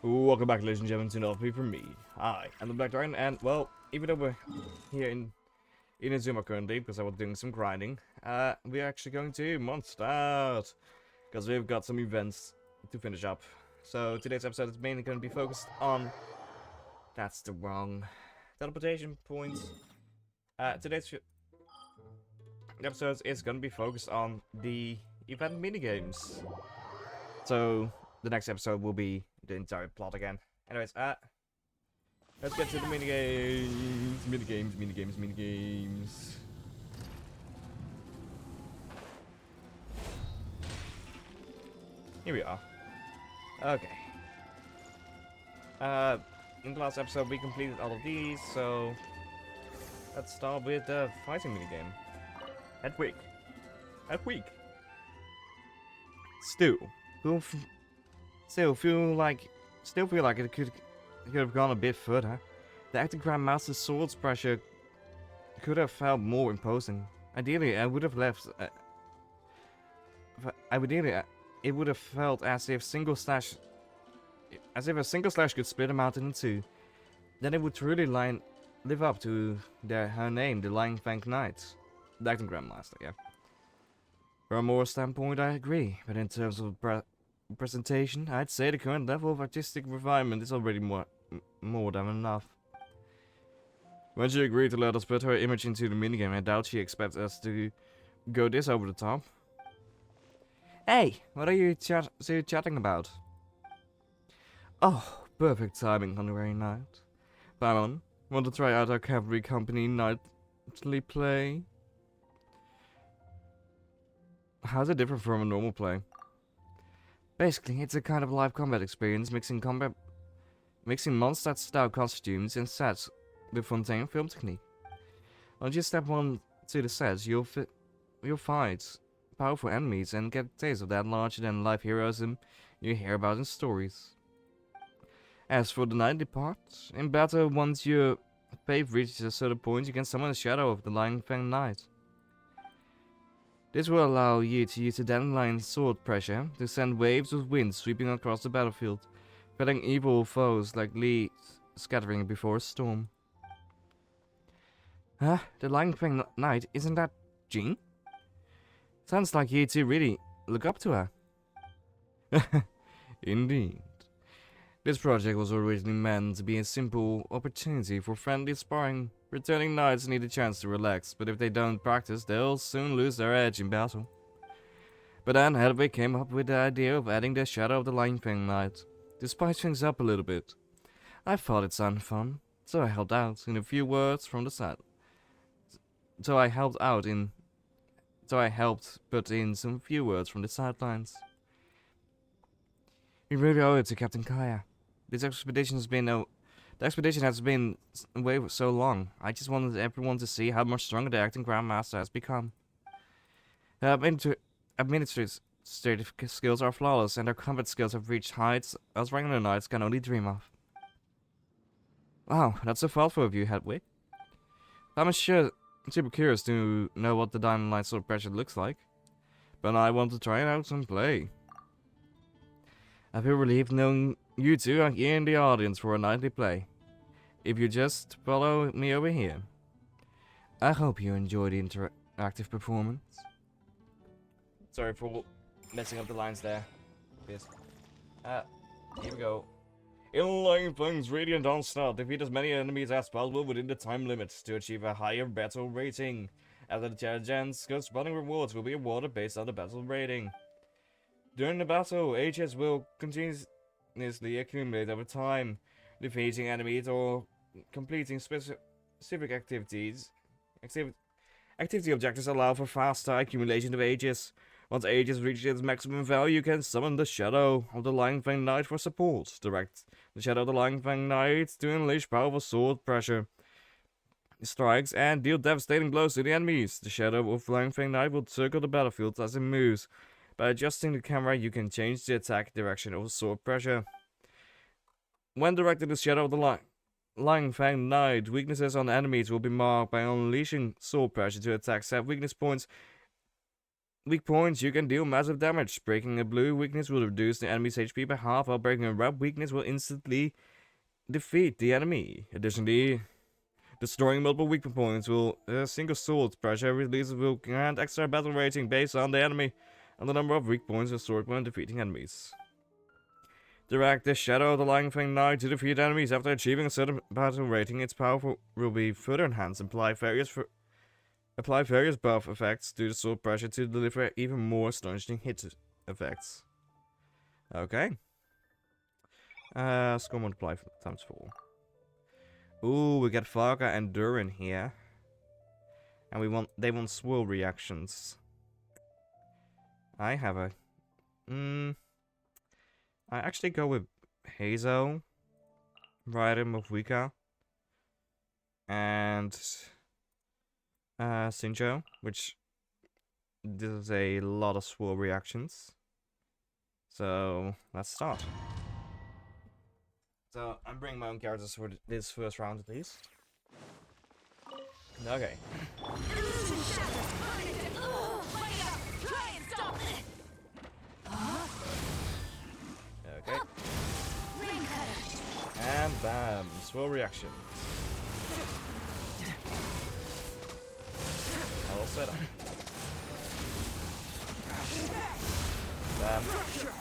Welcome back, ladies and gentlemen, to another video from me. Hi, I'm the Black Dragon, and well, even though we're here in Inazuma currently, because I was doing some grinding, we're actually going to Mondstadt, because we've got some events to finish up. So today's episode is mainly going to be focused on... That's the wrong teleportation point. Today's episode is going to be focused on the event minigames. So the next episode will be the entire plot again. Anyways, let's get to the minigames. Here we are. Okay. In the last episode we completed all of these, so let's start with the fighting minigame. Hedwig. Still feel like it could have gone a bit further. The acting Grandmaster's sword's pressure could have felt more imposing. Ideally, I would have left. It would have felt as if a single slash could split a mountain in two. Then it would truly live up to her name, the Lying Fang Knight, the acting Grandmaster. Yeah. From a moral standpoint, I agree, but in terms of presentation, I'd say the current level of artistic refinement is already more than enough. When she agreed to let us put her image into the minigame, I doubt she expects us to go this over the top. Hey, what are you chatting about? Oh, perfect timing on the rain night. Paimon, want to try out our cavalry company nightly play? How's it different from a normal play? Basically, it's a kind of live combat experience, mixing Mondstadt style costumes and sets with Fontaine film technique. Once you step on to the sets, you'll fight powerful enemies and get a taste of that larger-than-life heroism you hear about in stories. As for the nightly part, in battle, once your faith reaches a certain point, you can summon the shadow of the Lying Fang Knight. This will allow you to use the dandelion sword pressure to send waves of wind sweeping across the battlefield, felling evil foes like leaves scattering before a storm. Huh? The Lying Fang Knight, isn't that Jean? Sounds like you two really look up to her. Indeed. This project was originally meant to be a simple opportunity for friendly sparring. Returning knights need a chance to relax, but if they don't practice, they'll soon lose their edge in battle. But then Hedwig came up with the idea of adding the shadow of the Lying Fang Knight, to spice things up a little bit. I thought it sounded fun, so I helped out in a few words from the side. So I helped put in some few words from the sidelines. We really owe it to Captain Kaya. The expedition has been away for so long. I just wanted everyone to see how much stronger the acting Grandmaster has become. Her administrative skills are flawless, and her combat skills have reached heights us regular knights can only dream of. Wow, that's so thoughtful of you, Hedwig. I'm super curious to know what the Diamond Light Sword pressure looks like, but I want to try it out and play. I feel relieved knowing you two are here in the audience for a nightly play. If you just follow me over here. I hope you enjoy the interactive performance. Sorry for messing up the lines there. Yes. Here we go. In Lying Fang's Radiant Onslaught, defeat as many enemies as possible within the time limits to achieve a higher battle rating. After the challenge, corresponding rewards will be awarded based on the battle rating. During the battle, HS will continuously accumulate over time, defeating enemies or completing specific activities. Activity objectives allow for faster accumulation of ages. Once ages reaches its maximum value, you can summon the Shadow of the Lying Fang Knight for support. Direct the Shadow of the Lying Fang Knight to unleash powerful sword pressure strikes and deal devastating blows to the enemies. The Shadow of the Lying Fang Knight will circle the battlefield as it moves. By adjusting the camera, you can change the attack direction of sword pressure. When directed the Shadow of the Lying Fang Knight, weaknesses on enemies will be marked by unleashing sword pressure to attack set weakness points weak points, you can deal massive damage. Breaking a blue weakness will reduce the enemy's HP by half, while breaking a red weakness will instantly defeat the enemy. Additionally, destroying multiple weak points will single sword pressure releases will grant extra battle rating based on the enemy and the number of weak points restored when defeating enemies. Direct the Shadow of the Lying Fang Knight to defeat enemies after achieving a certain battle rating. Its power will be further enhanced. Apply various buff effects to the sword pressure to deliver even more astonishing hit effects. Okay. Score multiply times 4. Ooh, we got Varga and Durin here. And they want swirl reactions. I have a I actually go with Hazel, Ryder Mavwika, and Sinjo, which does a lot of swirl reactions. So let's start. So I'm bringing my own characters for this first round at least. Okay. Okay. And bam, swirl reaction. All set up. Bam.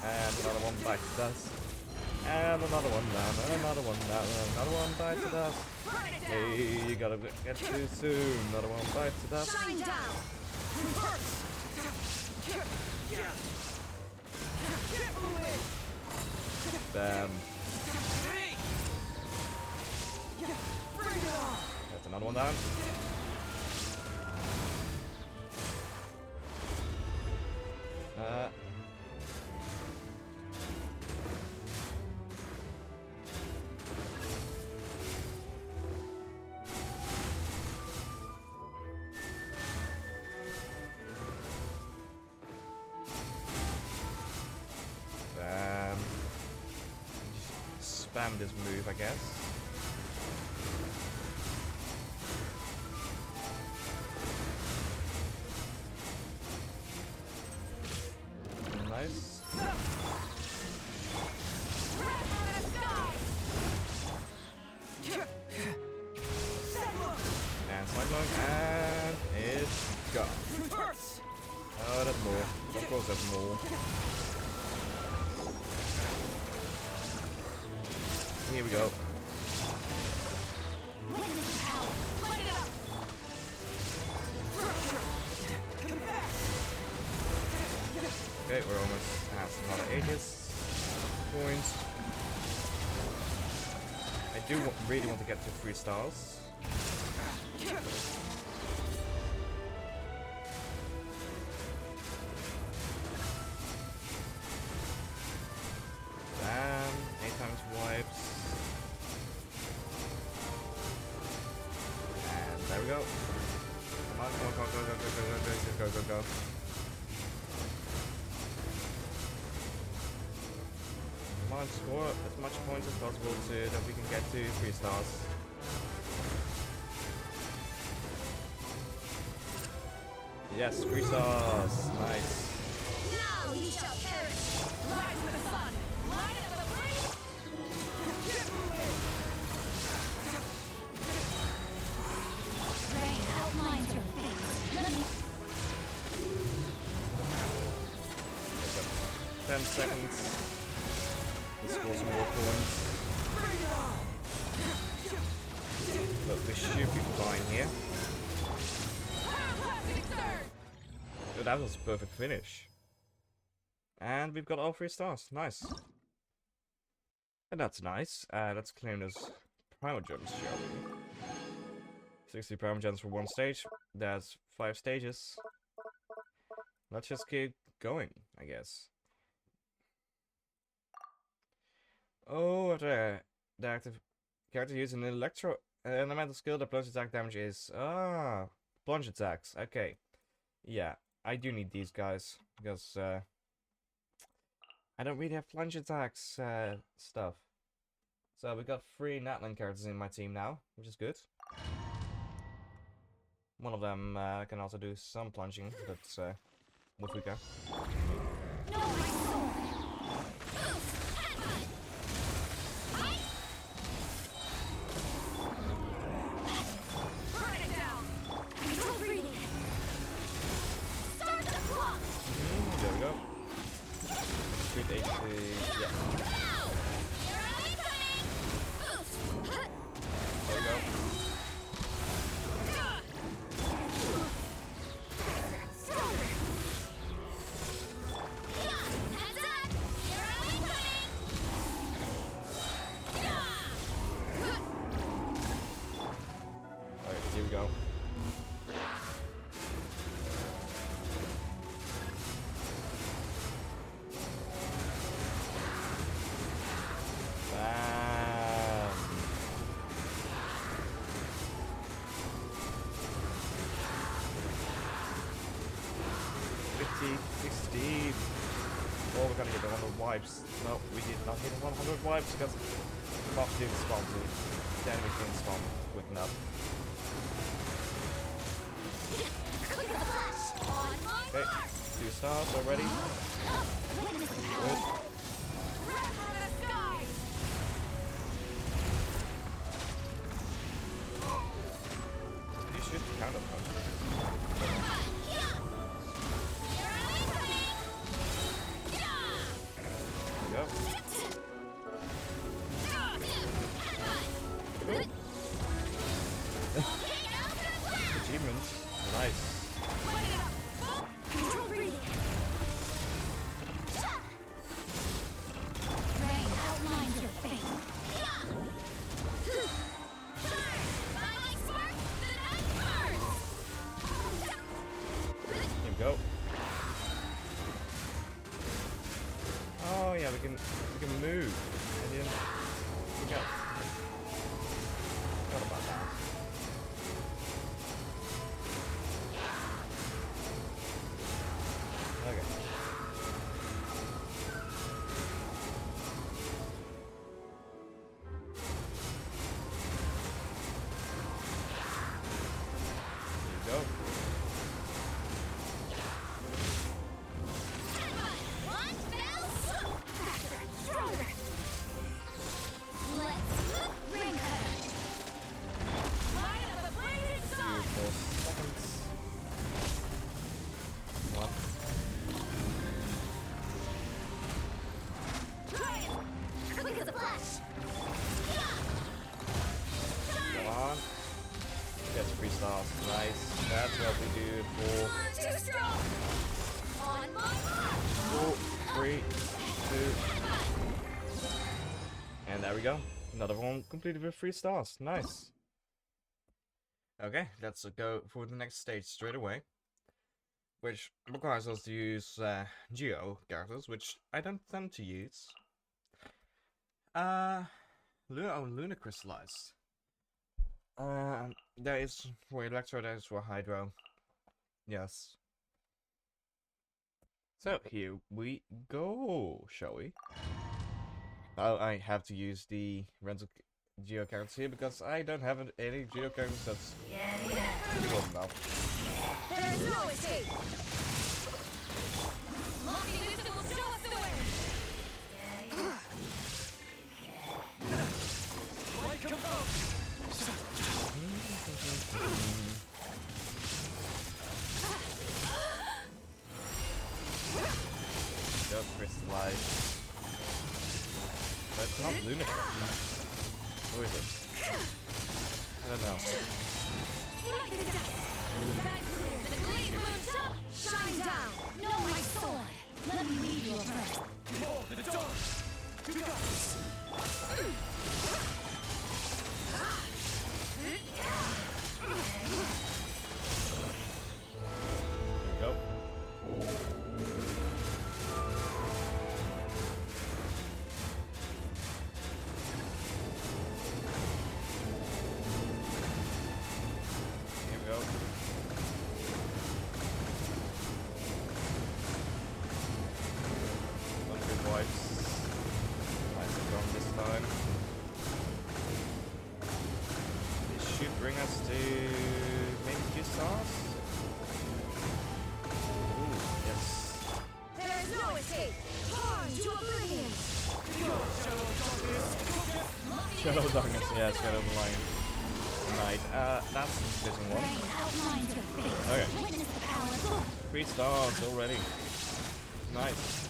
And another one bites the dust. And another one down, and another one down, and another one bites the dust. Hey, you gotta get too soon. Another one bites the dust. Bam. That's another one down. Spam this move, I guess. Nice. And cyclone, and it's gone. Oh, that's more. Of course, that's more. Here we go. Okay, we're almost at another Aegis points. I do really want to get to 3 stars. Bam, 8 times wipes. And there we go. Come on, go. Come on, score as much points as possible so that we can get to 3 stars. Yes, 3 stars. Nice. Now you shall perish. Rise with the sun. Light of the breeze. Rain outlines your fate. Let me 10 seconds. Let's score some more points. But we should be fine here. Oh, that was a perfect finish. And we've got all 3 stars. Nice. And that's nice. Let's claim those primal gems, shall we? 60 primal gems for 1 stage. That's 5 stages. Let's just keep going, I guess. Oh, the active character using an elemental skill that plunge attack damage is plunge attacks. Okay, yeah, I do need these guys because I don't really have plunge attacks stuff. So we got 3 Natlan characters in my team now, which is good. One of them can also do some plunging, but Off we go. No, my sword. Oof, headbutt. Burn it down. Control breathing. Start the clock. There we go. Good AC. Yeah. Now. You're incoming. Oof. There we go. Stronger. Heads up. You're incoming. Alright, here we go. Bam. 50, 60. Oh, we're gonna get the 100 wipes. No, we did not hit 100 wipes because the buff didn't spawn to it. Then we can spawn quick enough. Okay, 2 stars already. Good. You should count up. There we go. Achievements. Nice. Control breathing. Rain outlines your fate. Here we go. Oh yeah, we can move. And then we go. Forgot about that. Okay. Here we go. One fell swoop. Faster, stronger. Let's ring cutter. Light of the blazing sun. 2 more seconds. One. Quick as a flash. Come on. Gets 3 stars. Nice. That's what we do it for. Too strong. On my mark. 4, 3, 2. And there we go. Another one completed with 3 stars. Nice. Okay, let's go for the next stage straight away. Which requires us to use Geo characters, which I don't tend to use. Luna Crystallized. There is for Electro, there is for Hydro. Yes. So here we go, shall we? Oh, I have to use the rental Geo characters here because I don't have any Geo characters that's good enough. There's no escape. Lucky Vista will show us the way. Like a boat. Go crystallize. That's not Luna. Who is it? I don't know. Like the dust. Back clear. The glade moon top. Shine down. Know my sword. Let me lead you first. Behold the dark! To the gods! Go. Here we go. Wipes. Nice and gone this time. This should bring us to maybe 2 stars. Ooh, yes. Shadow of Darkness, yeah, Shadow of the Lion. Knight. That's an interesting one. outlines your fate. Okay. Witness the power. 3 stars already. Nice.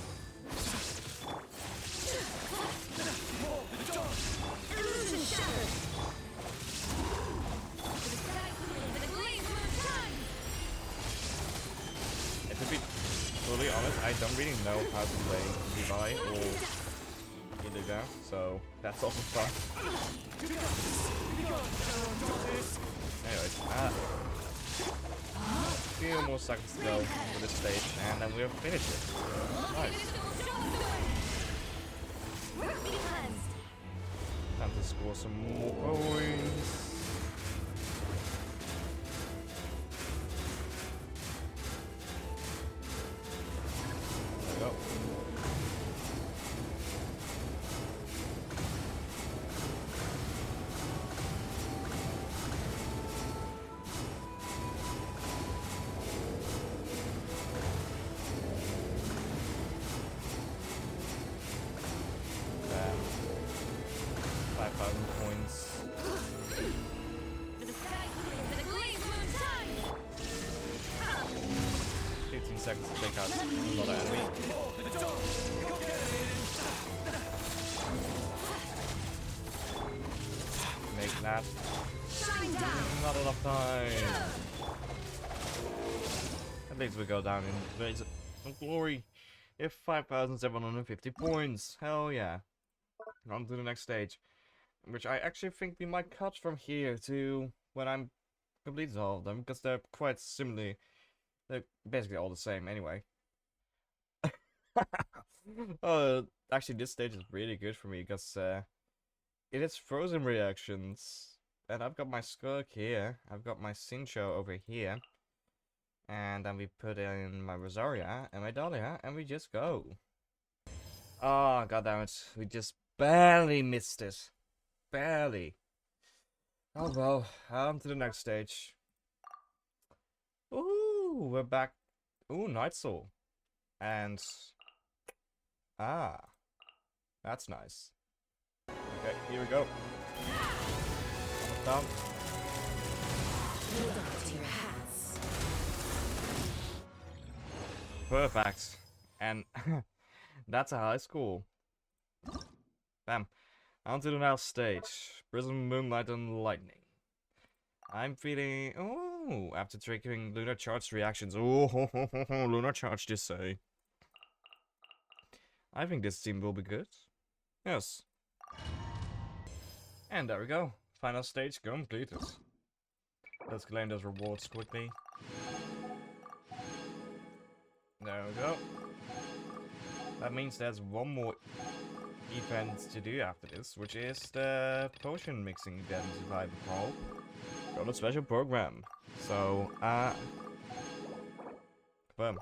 Illusion shattered. The sky clears and the gleam shines. To be totally honest, I don't really know how to play Levi or Iliga, so that's also fun. Anyways, few more seconds to go for this stage, and then we'll finish it. Nice. Be cleansed. Time to score some more coins. Go. Bam. 5,000 points. The sky clears and the gleam shines. 15 seconds to take out another enemy. Make that. Shine down. Not enough time. At least we go down in rays of glory. If 5,750 points. Hell yeah. On to the next stage. Which I actually think we might cut from here to when I'm completed all of them. Because they're quite similar. They're basically all the same anyway. Actually this stage is really good for me because it is frozen reactions. And I've got my Skirk here. I've got my Sincho over here. And then we put in my Rosaria and my Dahlia and we just go. Oh, goddammit. We just barely missed it. Barely. Oh well, on to the next stage. Ooh, we're back. Ooh, Night Soul. And... that's nice. Okay, here we go. Down. To your hats. Perfect. And that's a high score. Bam. On to the next stage. Prism, Moonlight, and Lightning. I'm feeling... Oh, after triggering Lunar Charge reactions. Oh, Lunar Charge, they say. I think this team will be good. Yes. And there we go. Final stage completed. Let's claim those rewards quickly. There we go. That means there's one more event to do after this, which is the potion mixing event, if I recall. Got a special program. So, boom.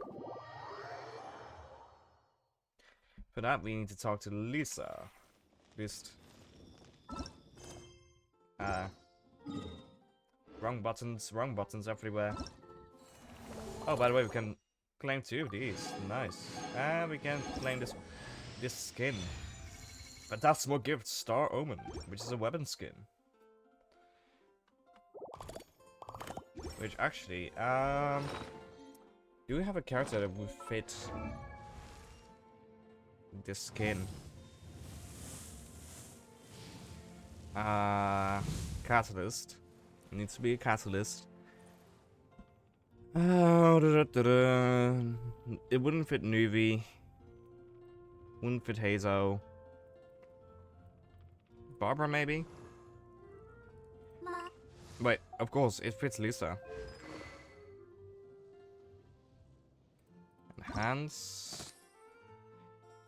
For that, we need to talk to Lisa. Just, wrong buttons everywhere. Oh, by the way, we can claim 2 of these. Nice. And we can claim this skin. Fantastic gift, Star Omen, which is a weapon skin. Which actually, do we have a character that would fit this skin? Catalyst. It needs to be a catalyst. It wouldn't fit Nuvi. Wouldn't fit Hazo. Barbara, maybe? Wait, of course, it fits Lisa. Enhance.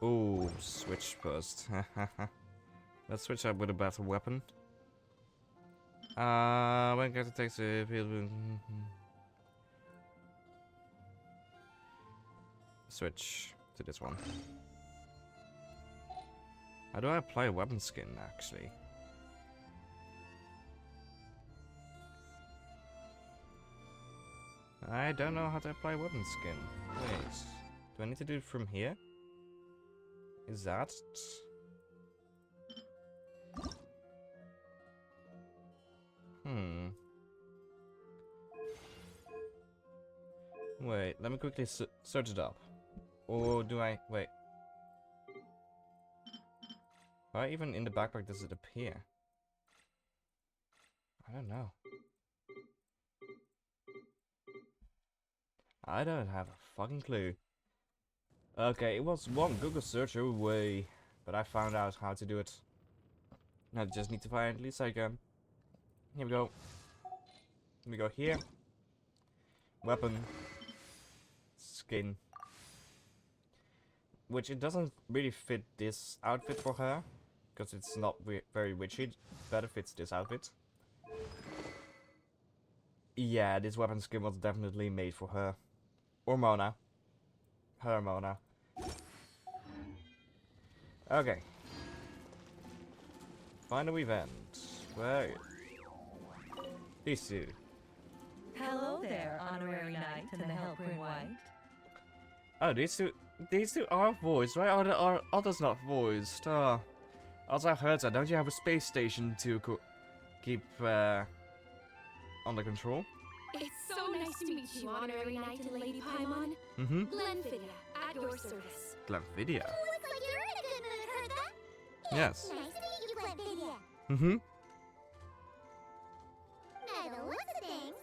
Ooh, switch first. Let's switch up with a better weapon. When character takes a field. Switch to this one. How do I apply a weapon skin, actually? I don't know how to apply weapon skin. Wait, do I need to do it from here? Is that... Wait, let me quickly search it up. Or do I... Wait. Why even in the backpack does it appear? I don't know. I don't have a fucking clue. Okay, it was one Google search away, but I found out how to do it. I just need to find Lisa again. Here we go. We go here. Weapon. Skin. Which it doesn't really fit this outfit for her. Because it's not very witchy. Better fits this outfit. Yeah, this weapon skin was definitely made for her. Or Mona. Her Mona. Okay. Final event. Where? These two. Hello there, honorary knight in the Helper in White. Oh, these two are voiced, right? Are others not voiced? As I heard that, don't you have a space station to keep under control? It's so nice to meet you, honorary knight and Lady Paimon. Mm-hmm. Glenfiddia, at your service. Glenfiddia. Looks like you're in a good mood, heard that? Yes. Nice to meet you, Glenfiddia. Mm-hmm. By the looks of things,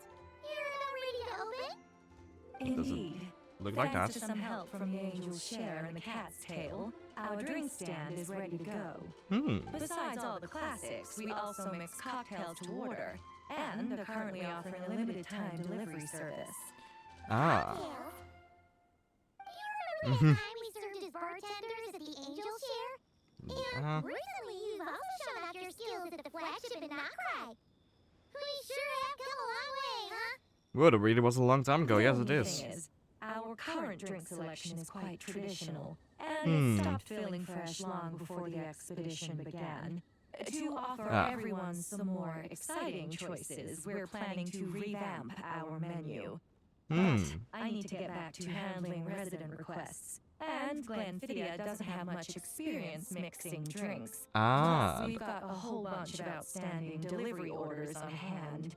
you're about ready to open? Indeed. Look like Thanks that. to some help from the angel's share and the cat's tail, our drink stand is ready to go. Hmm. Besides all the classics, we also mix cocktails to order, and are currently offering a limited time delivery service. Ah. Cocktails? Do you remember that time we served as bartenders at the Angel's Share? And recently you've also shown off your skills at the flagship in Knockrai. We sure have come a long way, huh? Well, it really was a long time ago. The Yes, only it thing is. Our current drink selection is quite traditional, and it stopped feeling fresh long before the expedition began. To offer everyone some more exciting choices, we're planning to revamp our menu. Hmm. But I need to get back to handling resident requests, and Glenfiddia doesn't have much experience mixing drinks. Ah. Plus, we've got a whole bunch of outstanding delivery orders on hand.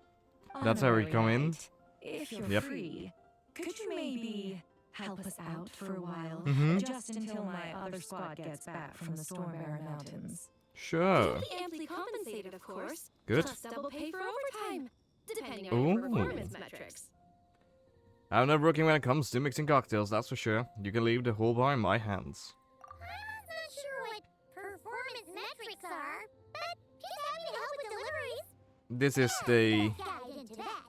That's where we Honorary come in. Knight, if you're Yep. free, could you maybe help us out for a while? Mhm. Just until my other squad gets back from the Stormbearer Mountains. Sure. You'll be amply compensated, of course. Good. Plus double pay for overtime, depending on your Ooh. performance metrics. I'm not working when it comes to mixing cocktails, that's for sure. You can leave the whole bar in my hands. I'm not sure what performance metrics are, but just happy to help with deliveries. This is the Guide into that.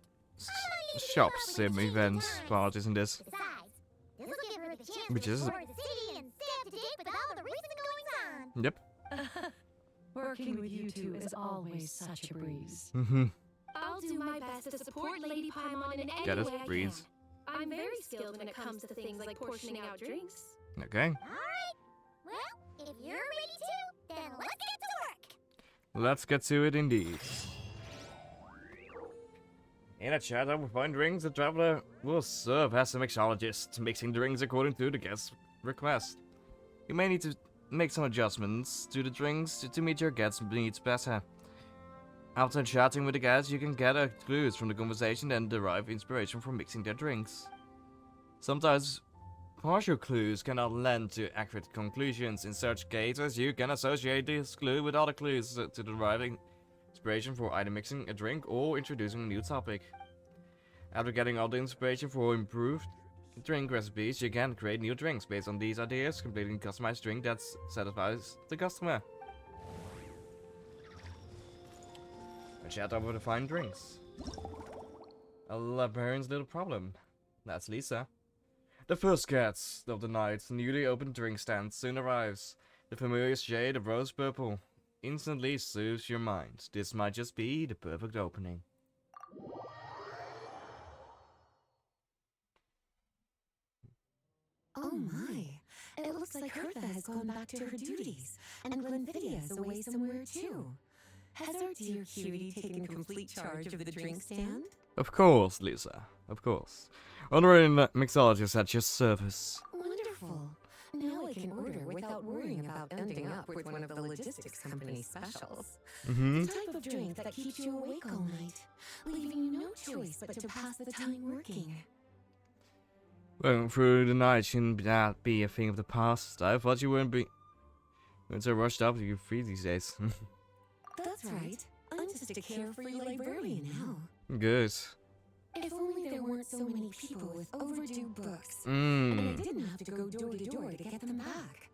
shop sim event part, isn't this? Besides, this will give her the chance Which to is- explore the city and stay up to date with all the recent goings on. Yep. Working with you two is always such a breeze. Mm-hmm. I'll do my best to support Lady Paimon in any Get it, way I breeze. can. I'm very skilled when it comes to things like portioning out drinks. Okay. Alright. Well, if you're ready to, then let's get to work. Let's get to it indeed. In a chat, I will find drinks. The traveler will serve as a mixologist, mixing drinks according to the guest's request. You may need to make some adjustments to the drinks to meet your guest's needs better. After chatting with the guests, you can gather clues from the conversation and derive inspiration from mixing their drinks. Sometimes, partial clues cannot lend to accurate conclusions. In such cases, you can associate this clue with other clues to derive inspiration for either mixing a drink or introducing a new topic. After getting all the inspiration for improved drink recipes, you can create new drinks based on these ideas, completing a customized drink that satisfies the customer. A chat over to find drinks. A librarian's little problem. That's Lisa. The first guest of the night's newly opened drink stand soon arrives. The familiar shade of rose purple instantly soothes your mind. This might just be the perfect opening. Oh my, it looks like Hertha has gone back to her duties, and Glenfiddia is away somewhere too. Has our dear cutie taken complete charge of the drink stand? Of course, Lisa. Of course. Honorary mixologist at your service. Wonderful. Now I can order without worrying about ending up with one of the logistics company's specials. Mm-hmm. The type of drink that keeps you awake all night, leaving you no choice but to pass the time working. Going through the night shouldn't that be a thing of the past. I thought you weren't so rushed up to you free these days. That's right. I'm just a carefree librarian now. Good. If only there weren't so many people with overdue books. And I Mmm. didn't have to go door to door to get them back.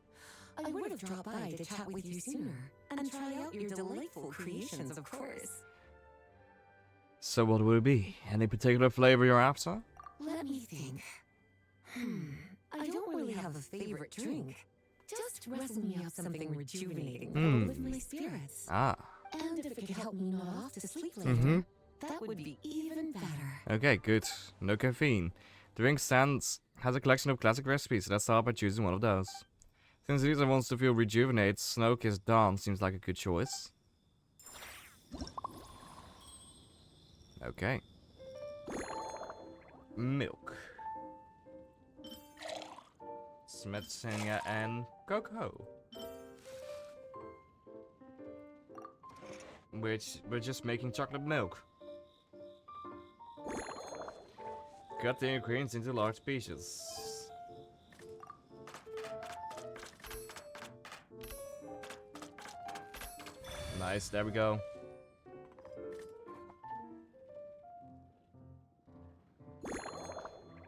I would have dropped by to chat with you sooner and try out your delightful creations, of course. So what will it be? Any particular flavor you're after? Let me think. I don't really have a favorite drink. Just wrestle me up something rejuvenating that will lift my spirits. Ah. And if it could help me nod off to sleep later, that would be even better. Okay, good. No caffeine. The drink stands has a collection of classic recipes. Let's start by choosing one of those. Since Lisa wants to feel rejuvenated, Snow-Kissed Dawn seems like a good choice. Okay. Milk. Smetsinga and cocoa. We're just making chocolate milk. Cut the ingredients into large pieces. Nice, there we go.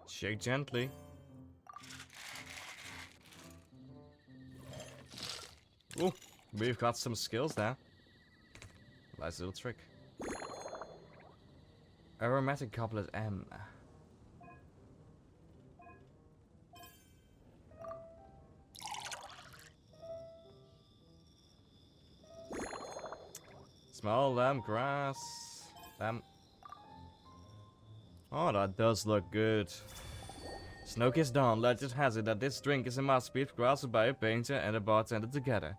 Shake gently. Ooh, we've got some skills now. Nice little trick. Aromatic couplet M. Small lamb grass. Lamb. Oh, that does look good. Snow-Kissed Dawn. Legend has it that this drink is a masterpiece crafted by a painter and a bartender together.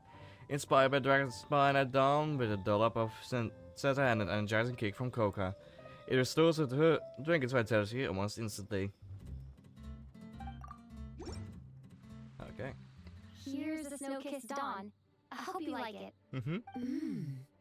Inspired by Dragon's Spine at dawn with a dollop of Seta and an energizing kick from coca. It restores the drink's vitality almost instantly. Okay. Here's the Snow-Kissed Dawn. I hope you like it.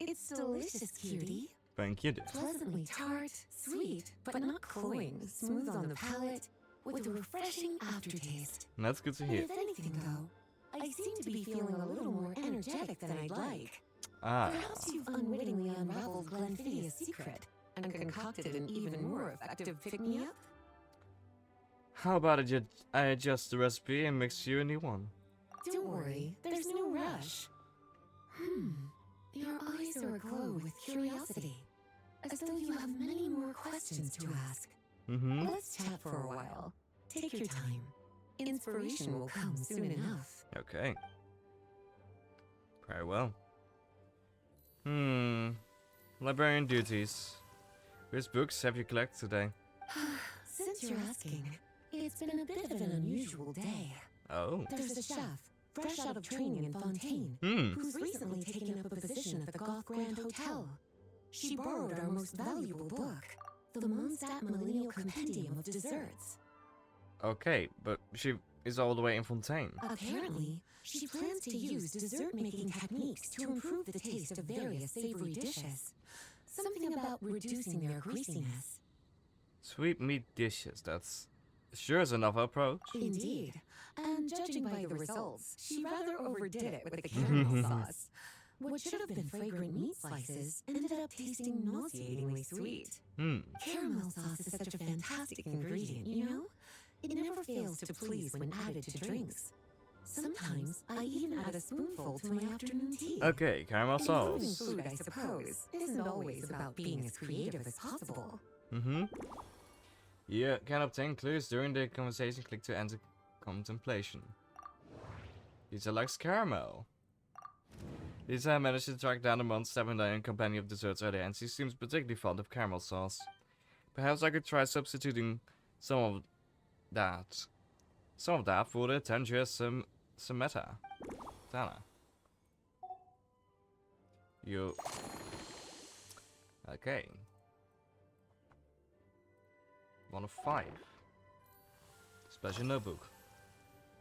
It's delicious, cutie. Thank you. Pleasantly tart, sweet, but not cloying, smooth on the palate, with a refreshing aftertaste. That's good to And hear. if anything, though, I seem to be feeling a little more energetic than I'd like. Ah. Perhaps you've unwittingly unraveled Glenfiddia's secret and concocted an even more effective pick-me-up? How about I adjust the recipe and mix you a new one? Don't worry, there's no rush. Your eyes are aglow with curiosity, as though you have many more questions to ask. Let's chat for a while. Take your time. Inspiration will come soon enough. Okay. Very well. Librarian duties. Which books have you collected today? Since you're asking, it's been a bit of an unusual day. Oh. There's a chef, fresh out of training in Fontaine, who's recently taken up a position at the Goth Grand Hotel. She borrowed our most valuable book, the Mondstadt Millennial Compendium of Desserts. Okay, but she is all the way in Fontaine. Apparently, she plans to use dessert-making techniques to improve the taste of various savory dishes. Something about reducing their greasiness. Sweet meat dishes, that's sure is enough approach. Indeed. And judging by the results, she rather overdid it with the caramel sauce. What should have been fragrant meat slices ended up tasting nauseatingly sweet. Caramel sauce is such a fantastic ingredient, you know? It never fails to please when added to drinks. Sometimes I even add a spoonful to my afternoon tea. Okay, caramel Improving sauce. food, I suppose, isn't always about being as creative as possible. You can obtain clues during the conversation. Click to enter contemplation. Lisa likes caramel. Lisa managed to track down the Mondstadt companion of desserts earlier, and she seems particularly fond of caramel sauce. Perhaps I could try substituting some of that for the tenuous Sameta. Dana. You. Okay. 1 of 5. Special notebook.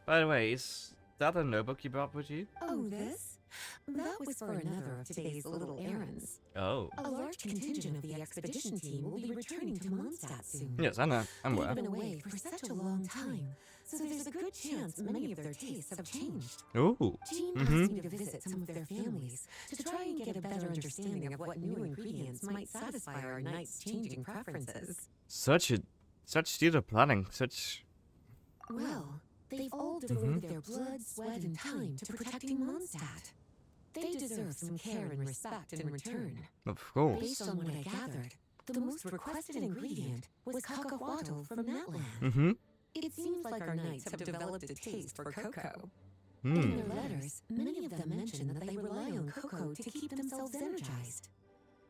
By the way, is that a notebook you brought with you? Oh, this? That was for another of today's little errands. Oh. A large large contingent of the expedition team will be returning to Mondstadt soon. Yes, I know. I'm They've aware. been away for such a long time, so there's a good chance many of their tastes have changed. Ooh. Jean asked me to visit some of their families to try and get a better understanding of what new ingredients might satisfy our knights' changing preferences. Such detailed planning. Such. Well, they've all devoted their blood, sweat, and time to protecting Mondstadt. They deserve some care and respect in return. Of course. Based on what I gathered, the most requested ingredient was cacahuatl from Natland. Mm-hmm. It seems like our knights have developed a taste for cocoa. Hmm. In their letters, many of them mention that they rely on cocoa to keep themselves energized.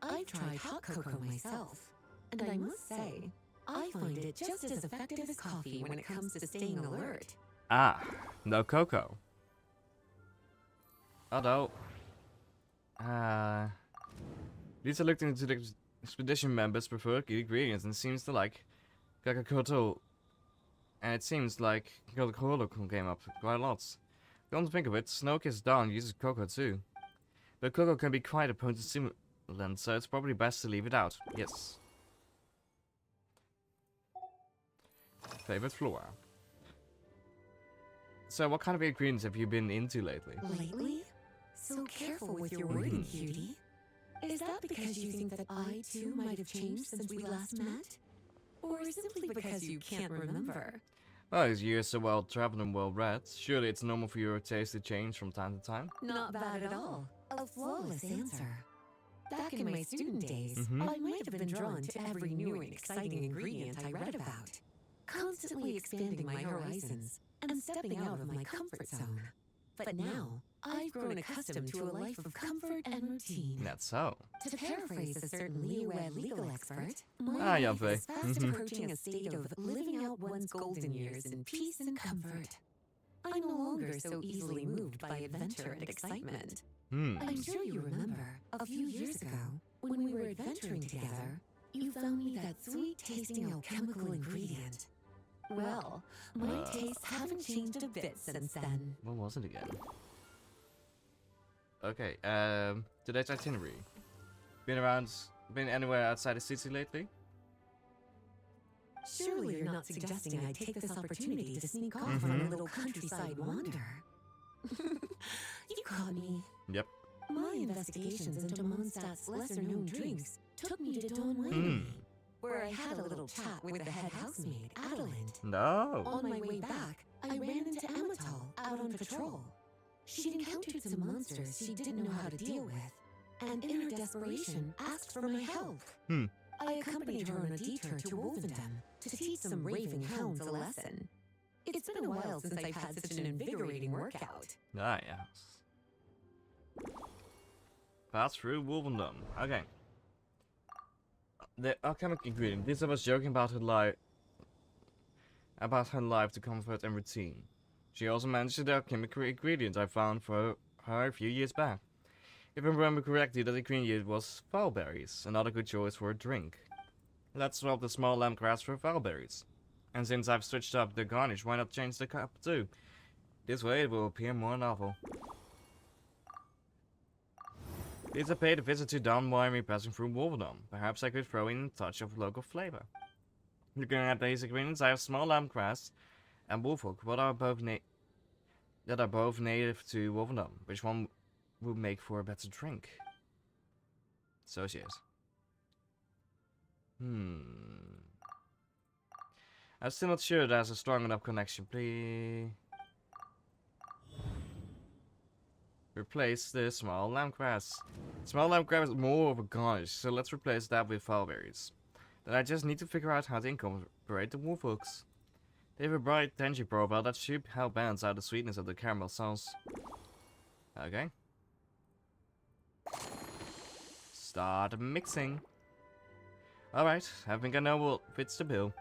I've tried hot cocoa myself, and I must say, I find it just as effective as coffee when it comes to staying alert. Ah, no cocoa. Although, Lisa looked into the expedition members' preferred ingredients and seems to like cacahuatl. And it seems like cacahuatl came up quite a lot. Come to think of it, Snow-Kissed Dawn uses cocoa too. But cocoa can be quite a potent stimulant, so it's probably best to leave it out. Yes. Favorite flora. So what kind of ingredients have you been into lately? Lately? So careful with your wording, cutie. Is that because you think that I too might have changed since we last met? Or simply because you can't remember? Well, as you're so well traveled and well read, surely it's normal for your taste to change from time to time. Not bad at all. A flawless answer. Back in my student days, Mhm. I might have been drawn to every new and exciting ingredient I read about, constantly expanding my horizons and stepping out of my comfort zone. But now, I've grown accustomed to a life of comfort and routine. That's so. To paraphrase a certain Leo-Ed legal expert, my Ah, life Janve. is fast approaching a state of living out one's golden years in peace and comfort. I'm no longer so easily moved by adventure and excitement. I'm sure you remember, a few years ago, when we were adventuring together, you found me that sweet-tasting alchemical ingredient. Well, my tastes haven't changed a bit since then. What was it again? Okay, today's itinerary. Been anywhere outside the city lately? Surely you're not suggesting I take this opportunity to sneak off on a little countryside wander. You caught me. Yep. My investigations into Mondstadt's lesser-known drinks took me to Don Winery, where I had a little chat with the head housemaid, Adelind. No. On my way back, I ran into Amatal out on patrol. She'd encountered some monsters she didn't know how to deal with, and in her desperation, asked for my help. I accompanied her on a detour to Wolvendom to teach some raving hounds a lesson. It's been a while since I've had such an invigorating workout. Ah, yes. Pass through Wolvendom. Okay. The alchemic ingredient. Lisa was joking about her life to comfort and routine. She also mentioned the alchemic ingredient I found for her a few years back. If I remember correctly, that ingredient was foulberries, another good choice for a drink. Let's swap the small lemongrass for foulberries. And since I've switched up the garnish, why not change the cup too? This way it will appear more novel. Lisa paid a visit to Don Winery passing through Wolvendom. Perhaps I could throw in a touch of local flavor. Looking at these ingredients, I have small lemongrass and woolfolk, that are both native to Wolvendom. Which one would make for a better drink? So she is. I'm still not sure there's a strong enough connection. Please replace the small lemongrass. Small lemongrass is more of a garnish, so let's replace that with foulberries. Then I just need to figure out how to incorporate the woolfolks. They have a bright tangy profile that should help balance out the sweetness of the caramel sauce. Okay. Start mixing. Alright, I think I know what fits the bill.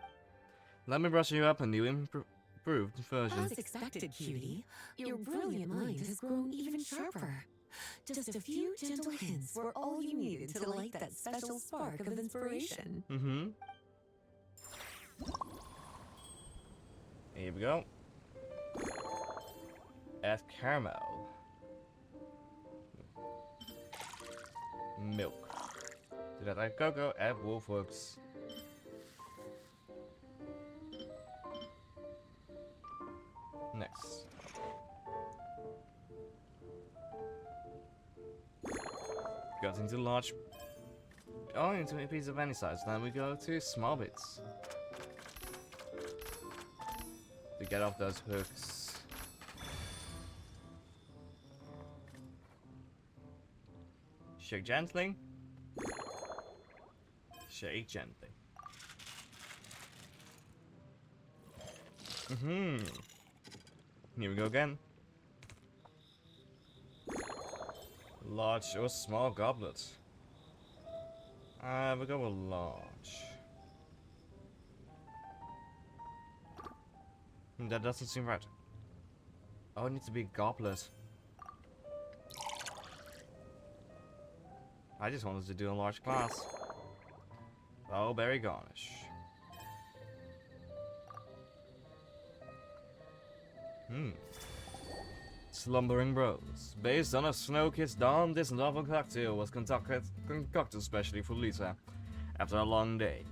Let me brush you up a new improved version. As expected, cutie, your brilliant mind has grown even sharper. Just a few gentle hints were all you needed to light that special spark of inspiration. Here we go. Add caramel. Milk. Do that like Coco and wolf hooks. Next. Got into large. Oh, into a piece of any size. Then we go to small bits. To get off those hooks. Shake gently. Shake gently. Here we go again. Large or small goblet? We'll go with large. That doesn't seem right. Oh, it needs to be a goblet. I just wanted to do a large glass. Oh, berry garnish. Slumbering Rose. Based on a snow-kissed dawn, this novel cocktail was concocted especially for Lisa after a long day.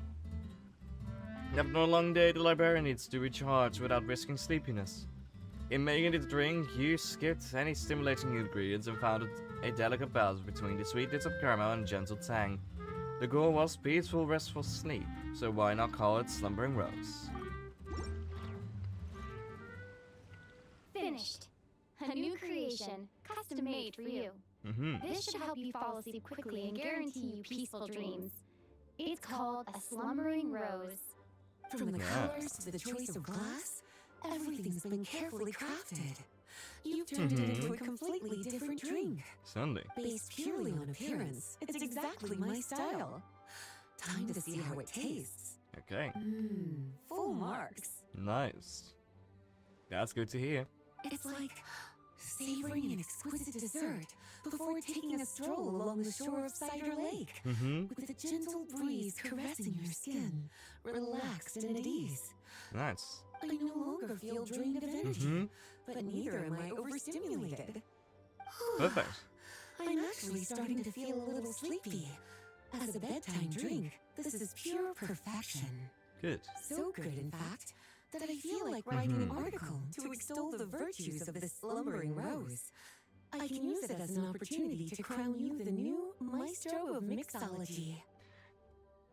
After a long day, the librarian needs to recharge without risking sleepiness. In making this drink, you skipped any stimulating ingredients and found a delicate balance between the sweetness of caramel and gentle tang. The goal was peaceful, restful sleep, so why not call it Slumbering Rose? Finished. A new creation, custom made for you. This should help you fall asleep quickly and guarantee you peaceful dreams. It's called a slumbering rose. From the colors to the choice of glass, everything's been carefully crafted. You've turned it into a completely different drink. Sunday. Based purely on appearance, it's exactly my style. Time to see how it tastes. Okay. Full marks. Nice. That's good to hear. It's like savoring an exquisite dessert before taking a stroll along the shore of Cider Lake, with a gentle breeze caressing your skin, relaxed and at ease. Nice. I no longer feel drained of energy, but neither am I overstimulated. Perfect. I'm actually starting to feel a little sleepy. As a bedtime drink, this is pure perfection. Good. So good, in fact, that I feel like writing an article to extol the virtues of this slumbering rose. I can use it as an opportunity to crown you the new maestro of mixology.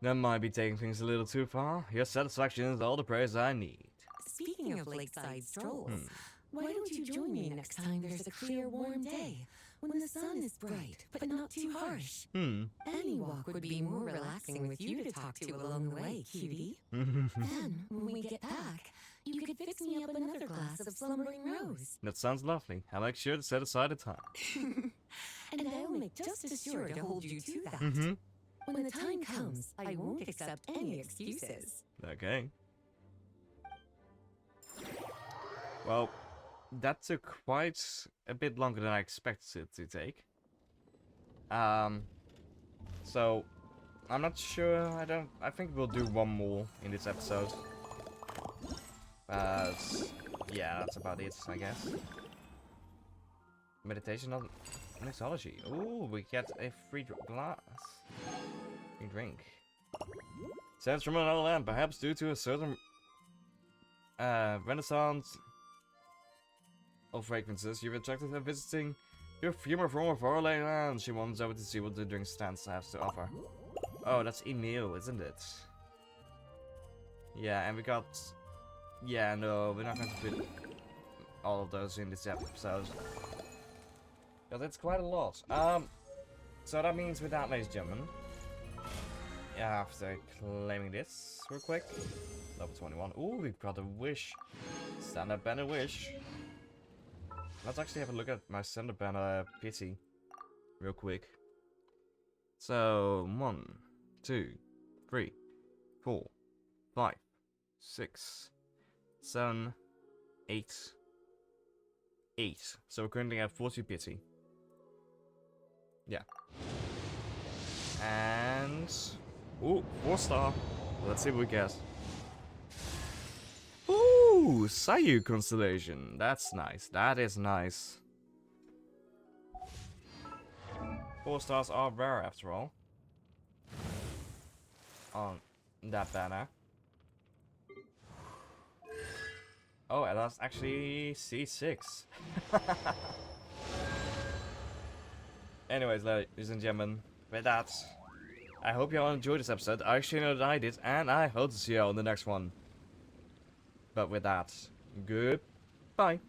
That might be taking things a little too far. Your satisfaction is all the praise I need. Speaking of lakeside strolls, why don't you join me next time there's a clear, warm day, when the sun is bright, but not too harsh? Any walk would be more relaxing with you to talk to along the way, cutie. Then, when we get back, you could fix me up another glass of slumbering rose. That sounds lovely. I'll make sure to set aside a time. And I'll make just as sure to hold you to that. When the time comes, I won't accept any excuses. Okay. Well, that took quite a bit longer than I expected it to take. So I'm not sure. I think we'll do one more in this episode. Yeah, that's about it, I guess. Meditation on mixology. Ooh, we get a free glass. Free drink. Sense from another land, perhaps due to a certain renaissance of fragrances. You've attracted her visiting your humor from a faraway land. She wanders over to see what the drink stands has to offer. Oh, that's Emil, isn't it? Yeah, and we got... Yeah, no, we're not going to put all of those in this episode. Because it's quite a lot. So that means with that, ladies and gentlemen, after claiming this real quick, level 21. Ooh, we've got a wish. Stand-up banner wish. Let's actually have a look at my stand-up banner pity real quick. So, 1, 2, 3, 4, 5, 6, 7, 8, 8. So we're currently at 40 pity. Yeah. And... Ooh, 4-star. Let's see what we get. Ooh, Sayu constellation. That's nice. That is nice. 4 stars are rare after all. on that banner. Oh, and that's actually C6. Anyways, ladies and gentlemen, with that, I hope you all enjoyed this episode. I actually know that I did, and I hope to see you all in the next one. But with that, goodbye.